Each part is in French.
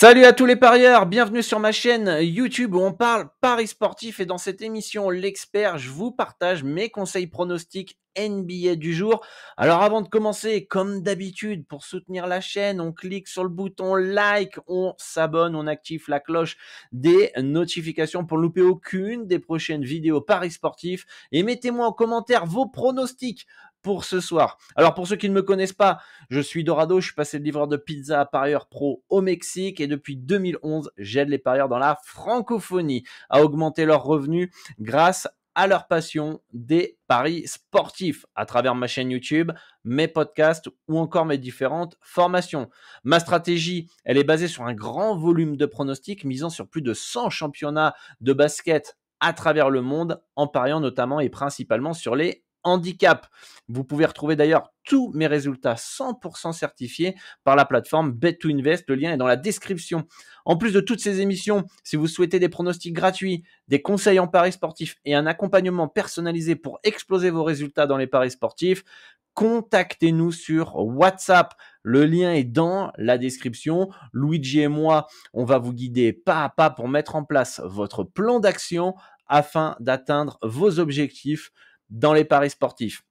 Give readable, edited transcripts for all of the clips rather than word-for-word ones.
Salut à tous les parieurs, bienvenue sur ma chaîne YouTube où on parle paris sportif et dans cette émission L'expert, je vous partage mes conseils pronostics NBA du jour. Alors avant de commencer, comme d'habitude, pour soutenir la chaîne, on clique sur le bouton like, on s'abonne, on active la cloche des notifications pour ne louper aucune des prochaines vidéos paris sportifs et mettez-moi en commentaire vos pronostics pour ce soir. Alors pour ceux qui ne me connaissent pas, je suis Dorado, je suis passé de livreur de pizza à parieur pro au Mexique et depuis 2011, j'aide les parieurs dans la francophonie à augmenter leurs revenus grâce à leur passion des paris sportifs à travers ma chaîne YouTube, mes podcasts ou encore mes différentes formations. Ma stratégie, elle est basée sur un grand volume de pronostics misant sur plus de 100 championnats de basket à travers le monde en pariant notamment et principalement sur les handicaps. Vous pouvez retrouver d'ailleurs tous mes résultats 100% certifiés par la plateforme Bet2Invest. Le lien est dans la description. En plus de toutes ces émissions, si vous souhaitez des pronostics gratuits, des conseils en paris sportifs et un accompagnement personnalisé pour exploser vos résultats dans les paris sportifs, contactez-nous sur WhatsApp. Le lien est dans la description. Luigi et moi, on va vous guider pas à pas pour mettre en place votre plan d'action afin d'atteindre vos objectifs dans les paris sportifs.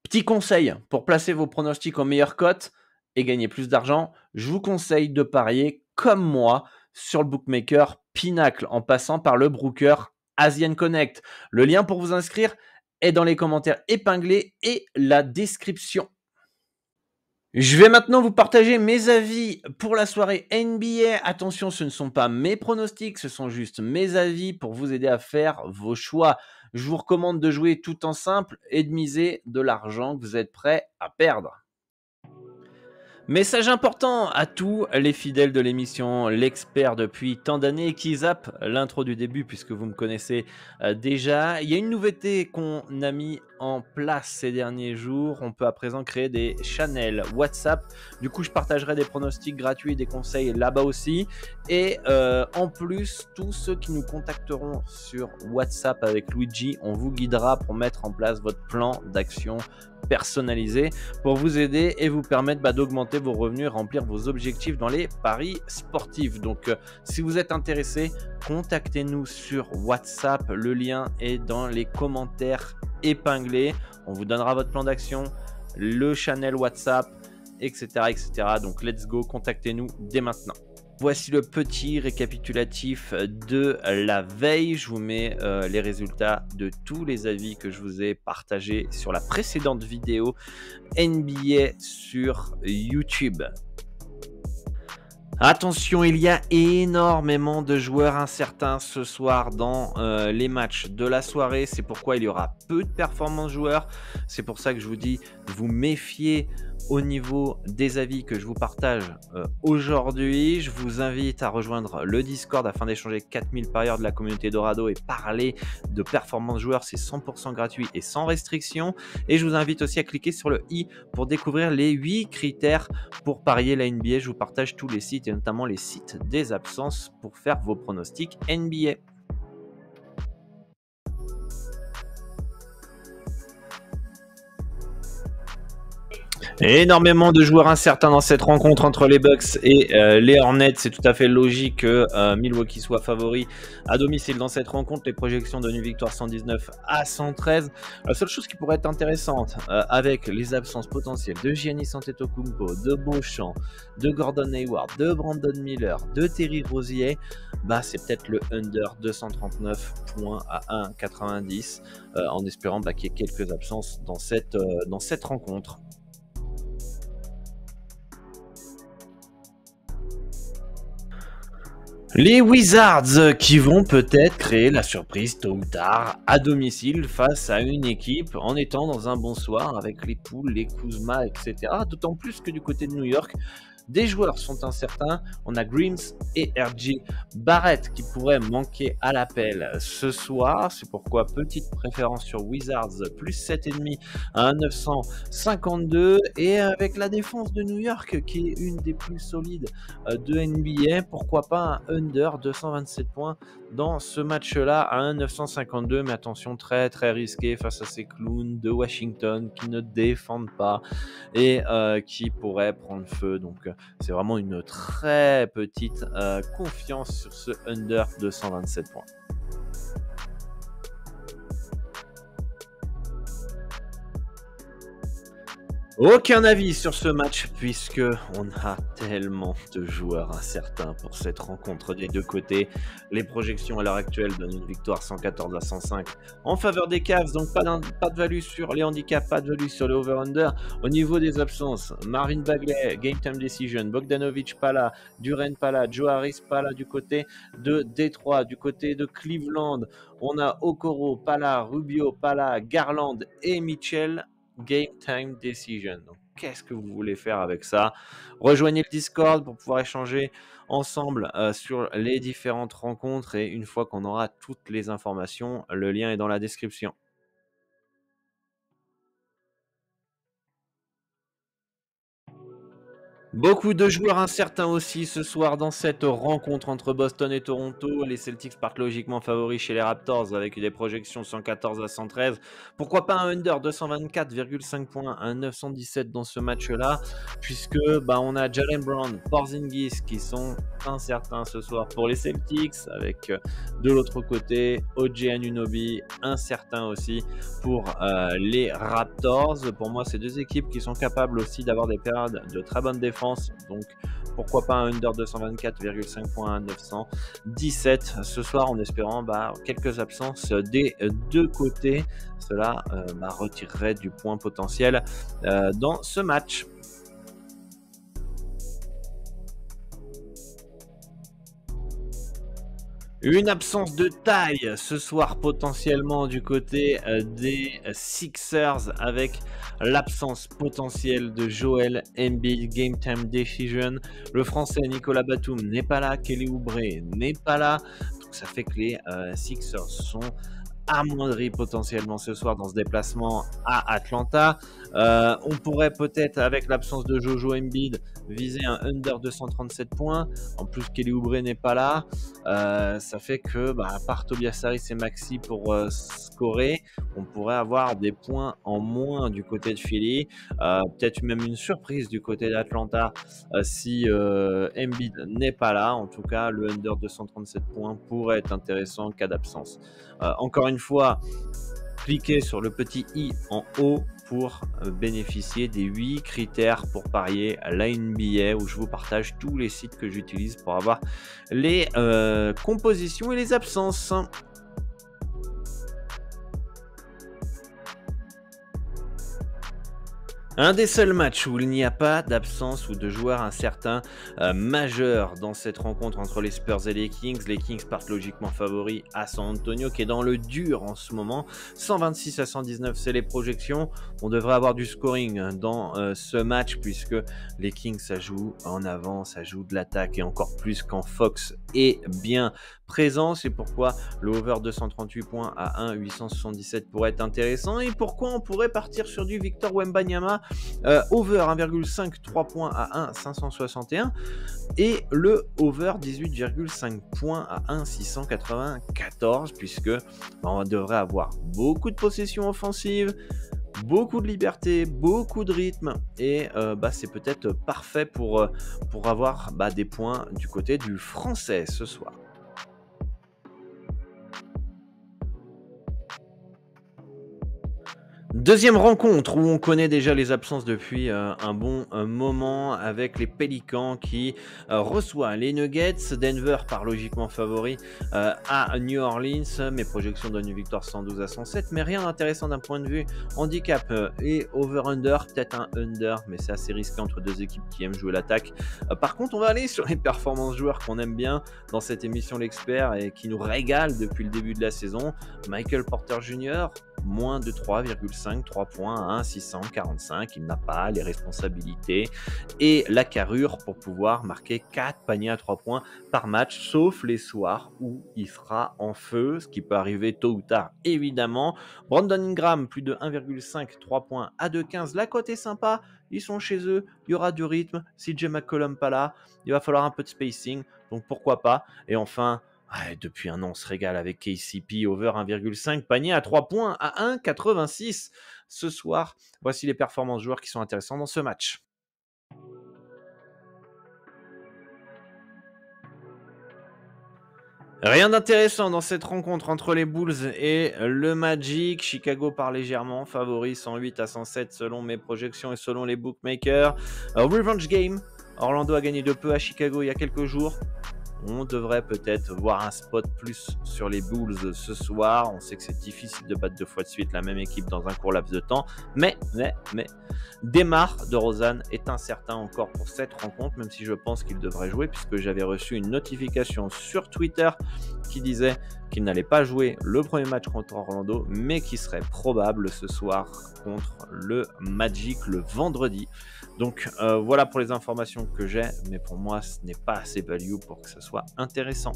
Petit conseil pour placer vos pronostics aux meilleures cotes et gagner plus d'argent, je vous conseille de parier comme moi sur le bookmaker Pinacle en passant par le broker Asian Connect. Le lien pour vous inscrire est dans les commentaires épinglés et la description. Je vais maintenant vous partager mes avis pour la soirée NBA. Attention, ce ne sont pas mes pronostics, ce sont juste mes avis pour vous aider à faire vos choix. Je vous recommande de jouer tout en simple et de miser de l'argent que vous êtes prêt à perdre. Message important à tous les fidèles de l'émission L'expert depuis tant d'années qui zappent l'intro du début puisque vous me connaissez déjà. Il y a une nouveauté qu'on a mis en place ces derniers jours. On peut à présent créer des channels WhatsApp. Du coup, je partagerai des pronostics gratuits et des conseils là-bas aussi. Et en plus, tous ceux qui nous contacteront sur WhatsApp avec Luigi, on vous guidera pour mettre en place votre plan d'action personnalisé pour vous aider et vous permettre d'augmenter vos revenus et remplir vos objectifs dans les paris sportifs. Donc, si vous êtes intéressé, contactez-nous sur WhatsApp. Le lien est dans les commentaires épinglés. On vous donnera votre plan d'action, le channel WhatsApp, etc., etc. Donc, let's go, contactez-nous dès maintenant. Voici le petit récapitulatif de la veille. Je vous mets les résultats de tous les avis que je vous ai partagés sur la précédente vidéo NBA sur YouTube. Attention, il y a énormément de joueurs incertains ce soir dans les matchs de la soirée. C'est pourquoi il y aura peu de performances joueurs. C'est pour ça que je vous dis de vous méfier au niveau des avis que je vous partage aujourd'hui. Je vous invite à rejoindre le Discord afin d'échanger 4000 parieurs de la communauté Dorado et parler de performance joueurs. C'est 100% gratuit et sans restriction. Et je vous invite aussi à cliquer sur le i pour découvrir les 8 critères pour parier la NBA. Je vous partage tous les sites et notamment les sites des absences pour faire vos pronostics NBA. Énormément de joueurs incertains dans cette rencontre entre les Bucks et les Hornets. C'est tout à fait logique que Milwaukee soit favori à domicile dans cette rencontre. Les projections donnent une victoire 119 à 113. La seule chose qui pourrait être intéressante avec les absences potentielles de Giannis Antetokounmpo, de Beauchamp, de Gordon Hayward, de Brandon Miller, de Terry Rozier, c'est peut-être le under 239 points à 1,90 en espérant qu'il y ait quelques absences dans cette rencontre. Les Wizards qui vont peut-être créer la surprise tôt ou tard à domicile face à une équipe en étant dans un bon soir avec les Poules, les Kuzma, etc. D'autant plus que du côté de New York, des joueurs sont incertains. On a Grimes et RJ Barrett qui pourraient manquer à l'appel ce soir. C'est pourquoi petite préférence sur Wizards plus 7,5 à 1,952. Et avec la défense de New York qui est une des plus solides de NBA, pourquoi pas un under 227 points dans ce match-là à 1,952. Mais attention, très très risqué face à ces clowns de Washington qui ne défendent pas et qui pourraient prendre feu. Donc c'est vraiment une très petite confiance sur ce under de 127 points. Aucun avis sur ce match puisque on a tellement de joueurs incertains pour cette rencontre des deux côtés. Les projections à l'heure actuelle donnent une victoire 114-105 en faveur des Cavs, donc pas de value sur les handicaps, pas de value sur les over-under. Au niveau des absences, Marvin Bagley, Game Time Decision, Bogdanovic pas là, Duren pas là, Joe Harris pas là du côté de Détroit, du côté de Cleveland. On a Okoro pas là, Rubio pas là, Garland et Mitchell. Game Time Decision. Donc, qu'est-ce que vous voulez faire avec ça? Rejoignez le Discord pour pouvoir échanger ensemble sur les différentes rencontres et une fois qu'on aura toutes les informations, le lien est dans la description. Beaucoup de joueurs incertains aussi ce soir dans cette rencontre entre Boston et Toronto. Les Celtics partent logiquement favoris chez les Raptors avec des projections 114-113. Pourquoi pas un under 224,5 points, un 917 dans ce match-là, puisque on a Jalen Brown, Porzingis qui sont incertains ce soir pour les Celtics, avec de l'autre côté OG Anunoby, incertain aussi pour les Raptors. Pour moi, c'est deux équipes qui sont capables aussi d'avoir des périodes de très bonne défense. Donc, pourquoi pas un under 224,5 points à 917 ce soir en espérant quelques absences des deux côtés. Cela retirerait du point potentiel dans ce match. Une absence de taille ce soir potentiellement du côté des Sixers avec l'absence potentielle de Joel Embiid, Game Time Decision. Le français Nicolas Batum n'est pas là, Kelly Oubre n'est pas là. Donc ça fait que les Sixers sont amoindris potentiellement ce soir dans ce déplacement à Atlanta. On pourrait peut-être, avec l'absence de Jojo Embiid, viser un under 237 points. En plus, Kelly Oubre n'est pas là. Ça fait que, à part Tobias Harris et Maxi pour scorer, on pourrait avoir des points en moins du côté de Philly. Peut-être même une surprise du côté d'Atlanta si Embiid n'est pas là. En tout cas, le under 237 points pourrait être intéressant en cas d'absence. Encore une fois, cliquez sur le petit i en haut pour bénéficier des 8 critères pour parier à la NBA où je vous partage tous les sites que j'utilise pour avoir les compositions et les absences. Un des seuls matchs où il n'y a pas d'absence ou de joueurs incertains majeurs dans cette rencontre entre les Spurs et les Kings. Les Kings partent logiquement favoris à San Antonio qui est dans le dur en ce moment. 126-119, c'est les projections. On devrait avoir du scoring dans ce match puisque les Kings, ça joue en avant, ça joue de l'attaque et encore plus quand Fox est bien présent. C'est pourquoi le over 238 points à 1,877 pourrait être intéressant et pourquoi on pourrait partir sur du Victor Wembanyama over 1,5 3 points à 1,561 et le over 18,5 points à 1,694 puisque on devrait avoir beaucoup de possessions offensives, beaucoup de liberté, beaucoup de rythme et c'est peut-être parfait pour avoir des points du côté du français ce soir. Deuxième rencontre où on connaît déjà les absences depuis un bon moment avec les Pélicans qui reçoit les Nuggets. Denver part logiquement favori à New Orleans. Mes projections donnent une victoire 112-107, mais rien d'intéressant d'un point de vue handicap et over-under, peut-être un under, mais c'est assez risqué entre deux équipes qui aiment jouer l'attaque. Par contre, on va aller sur les performances joueurs qu'on aime bien dans cette émission L'Expert et qui nous régale depuis le début de la saison. Michael Porter Jr., moins de 3,5 points à 1,645. Il n'a pas les responsabilités et la carrure pour pouvoir marquer 4 paniers à 3 points par match, sauf les soirs où il sera en feu, ce qui peut arriver tôt ou tard, évidemment. Brandon Ingram, plus de 1,5, 3 points à 2,15. La cote est sympa, ils sont chez eux, il y aura du rythme. CJ McCollum pas là, il va falloir un peu de spacing, donc pourquoi pas. Et enfin, depuis un an, on se régale avec KCP, over 1,5, panier à 3 points à 1,86 ce soir. Voici les performances joueurs qui sont intéressants dans ce match. Rien d'intéressant dans cette rencontre entre les Bulls et le Magic. Chicago part légèrement, favori 108 à 107 selon mes projections et selon les bookmakers. Revenge game. Orlando a gagné de peu à Chicago il y a quelques jours. On devrait peut-être voir un spot plus sur les Bulls ce soir. On sait que c'est difficile de battre 2 fois de suite la même équipe dans un court laps de temps. Mais, Demar DeRozan est incertain encore pour cette rencontre, même si je pense qu'il devrait jouer, puisque j'avais reçu une notification sur Twitter qui disait qu'il n'allait pas jouer le premier match contre Orlando, mais qui serait probable ce soir contre le Magic le vendredi. Donc voilà pour les informations que j'ai, mais pour moi ce n'est pas assez value pour que ce soit intéressant.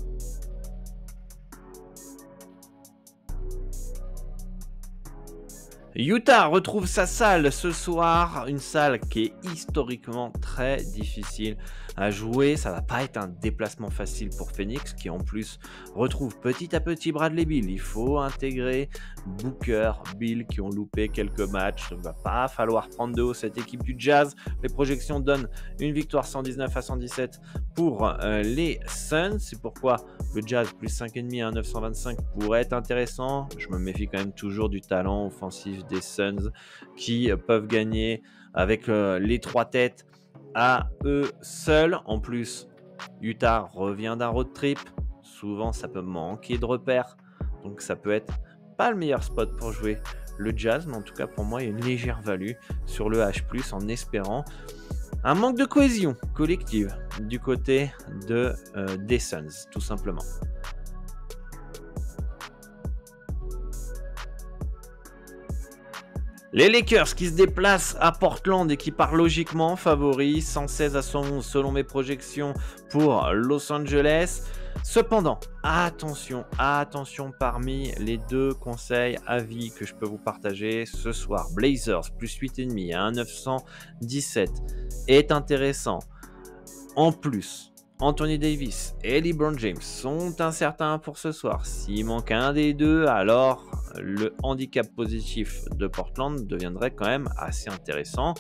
Utah retrouve sa salle ce soir, une salle qui est historiquement très difficile à jouer. Ça va pas être un déplacement facile pour Phoenix, qui en plus retrouve petit à petit Bradley Beal. Il faut intégrer Booker, Beal, qui ont loupé quelques matchs. Il ne va pas falloir prendre de haut cette équipe du Jazz. Les projections donnent une victoire 119 à 117 pour les Suns. C'est pourquoi le Jazz plus 5,5 à 925 pourrait être intéressant. Je me méfie quand même toujours du talent offensif des Suns qui peuvent gagner avec les 3 têtes à eux seuls. En plus, Utah revient d'un road trip. Souvent, ça peut manquer de repères. Donc, ça peut être pas le meilleur spot pour jouer le Jazz. Mais en tout cas, pour moi, il y a une légère value sur le H+, en espérant un manque de cohésion collective du côté des Suns, tout simplement. Les Lakers qui se déplacent à Portland et qui partent logiquement favoris, 116 à 111 selon mes projections pour Los Angeles. Cependant, attention parmi les 2 conseils avis que je peux vous partager ce soir. Blazers plus 8,5 à 1,917 est intéressant. En plus, Anthony Davis et LeBron James sont incertains pour ce soir. S'il manque un des deux, alors le handicap positif de Portland deviendrait quand même assez intéressant.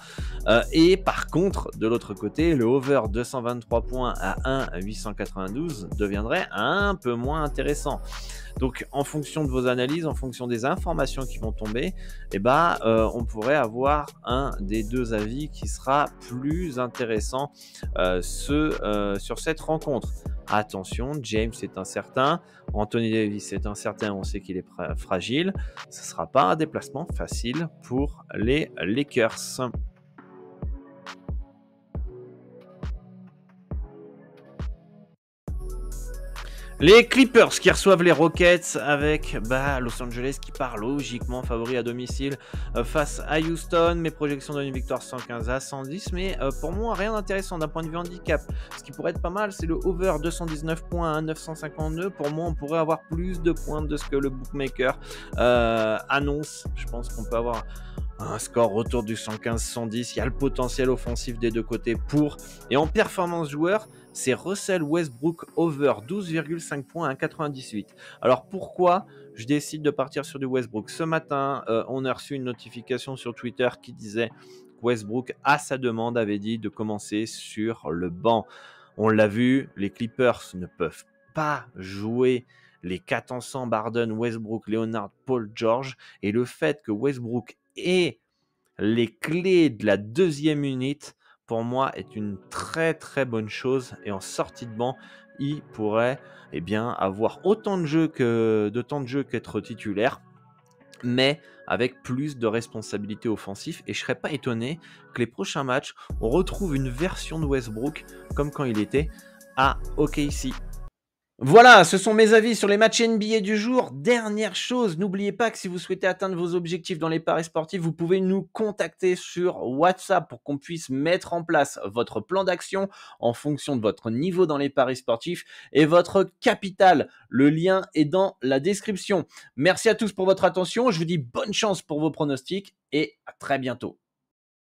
Et par contre, de l'autre côté, le over 223 points à 1,892 deviendrait un peu moins intéressant. Donc, en fonction de vos analyses, en fonction des informations qui vont tomber, on pourrait avoir un des 2 avis qui sera plus intéressant sur cette rencontre. Attention, James est incertain, Anthony Davis est incertain, on sait qu'il est fragile. Ce ne sera pas un déplacement facile pour les Lakers. Les Clippers qui reçoivent les Rockets avec Los Angeles qui part logiquement favori à domicile face à Houston. Mes projections donnent une victoire 115 à 110, mais pour moi rien d'intéressant d'un point de vue handicap. Ce qui pourrait être pas mal, c'est le over 219 points à 952. Pour moi, on pourrait avoir plus de points de ce que le bookmaker annonce. Je pense qu'on peut avoir un score autour du 115-110. Il y a le potentiel offensif des 2 côtés pour. Et en performance joueur, c'est Russell Westbrook over 12,5 points à 98. Alors pourquoi je décide de partir sur du Westbrook? Ce matin, on a reçu une notification sur Twitter qui disait que Westbrook, à sa demande, avait dit de commencer sur le banc. On l'a vu, les Clippers ne peuvent pas jouer les 4 ensemble, Harden, Westbrook, Leonard, Paul George. Et le fait que Westbrook ait les clés de la 2e unité, pour moi, est une très très bonne chose. Et en sortie de banc, il pourrait avoir autant de temps de jeu qu'être titulaire, mais avec plus de responsabilités offensives. Et je ne serais pas étonné que les prochains matchs, on retrouve une version de Westbrook comme quand il était à OKC. Voilà, ce sont mes avis sur les matchs NBA du jour. Dernière chose, n'oubliez pas que si vous souhaitez atteindre vos objectifs dans les paris sportifs, vous pouvez nous contacter sur WhatsApp pour qu'on puisse mettre en place votre plan d'action en fonction de votre niveau dans les paris sportifs et votre capital. Le lien est dans la description. Merci à tous pour votre attention. Je vous dis bonne chance pour vos pronostics et à très bientôt.